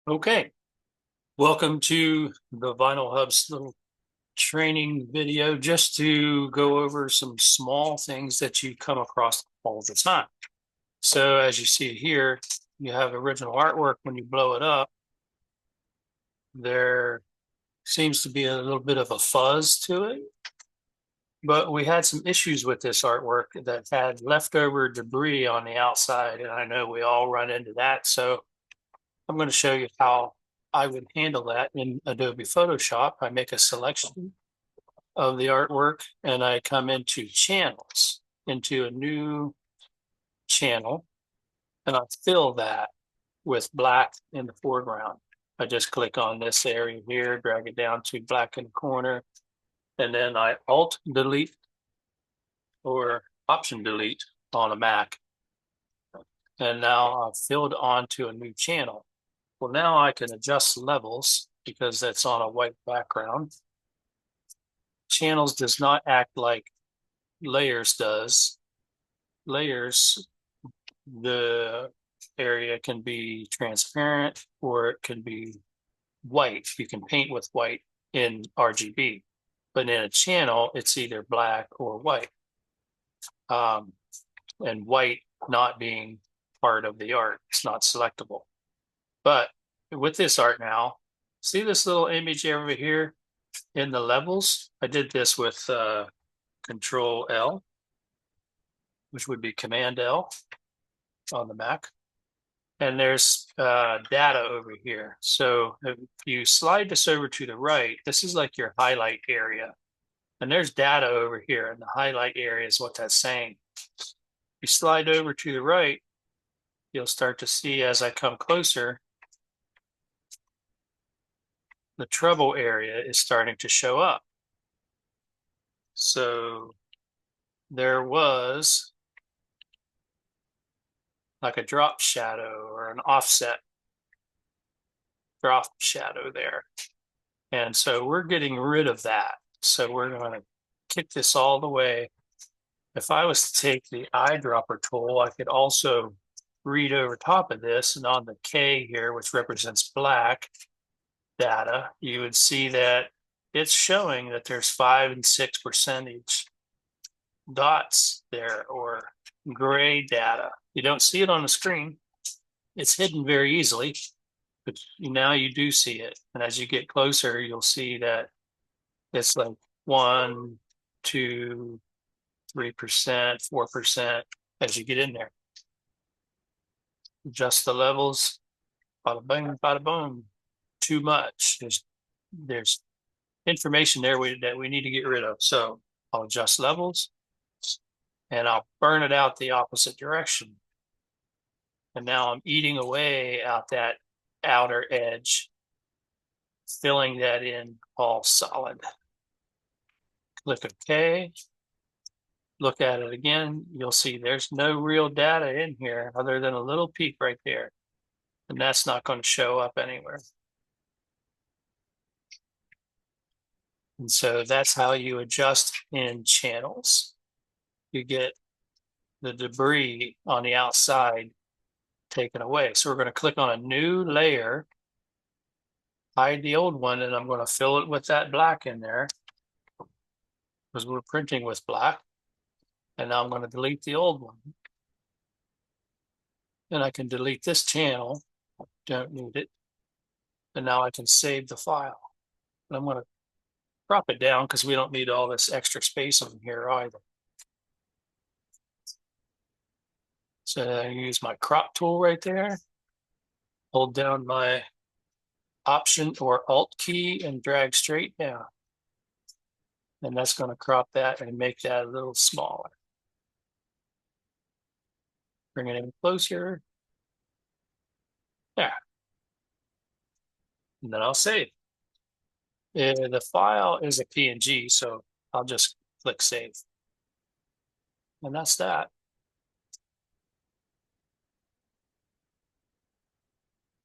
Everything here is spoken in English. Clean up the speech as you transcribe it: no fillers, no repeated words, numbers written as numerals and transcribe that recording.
Okay, welcome to the Vinyl Hub's little training video just to go over some small things that you come across all the time. So as you see here, you have original artwork. When you blow it up, there seems to be a little bit of a fuzz to it. But we had some issues with this artwork that had leftover debris on the outside, and I know we all run into that. So I'm going to show you how I would handle that in Adobe Photoshop. I make a selection of the artwork and I come into channels, into a new channel, and I fill that with black in the foreground. I just click on this area here, drag it down to black in the corner, and then I Alt delete or Option delete on a Mac. And now I've filled onto a new channel. Well, now I can adjust levels because that's on a white background. Channels does not act like layers does. Layers, the area can be transparent or it can be white. You can paint with white in RGB, but in a channel, it's either black or white. And white not being part of the art, it's not selectable. But with this art now, see this little image over here in the levels? I did this with Control L, which would be Command L on the Mac. And there's data over here. So if you slide this over to the right, this is like your highlight area. And there's data over here, and the highlight area is what that's saying. If you slide over to the right, you'll start to see as I come closer, the treble area is starting to show up. So there was like a drop shadow or an offset drop shadow there. And so we're getting rid of that. So we're going to kick this all the way. If I was to take the eyedropper tool, I could also read over top of this, and on the K here, which represents black data, you would see that it's showing that there's 5 and 6% dots there, or gray data. You don't see it on the screen. It's hidden very easily, but now you do see it. And as you get closer, you'll see that it's like 1, 2, 3%, 4% as you get in there. Adjust the levels, bada bing, bada boom. Too much. There's information there that we need to get rid of. So I'll adjust levels and I'll burn it out the opposite direction. And now I'm eating away out that outer edge, filling that in all solid. Click OK. Look at it again. You'll see there's no real data in here other than a little peak right there. And that's not going to show up anywhere. And so that's how you adjust in channels. You get the debris on the outside taken away. So we're going to click on a new layer, hide the old one, and I'm going to fill it with that black in there because we're printing with black. And now I'm going to delete the old one. And I can delete this channel. Don't need it. And now I can save the file. And I'm going to crop it down because we don't need all this extra space on here either. So I use my crop tool right there. Hold down my Option or Alt key and drag straight down. And that's going to crop that and make that a little smaller. Bring it in closer. There. And then I'll save. The file is a PNG, so I'll just click save. And that's that.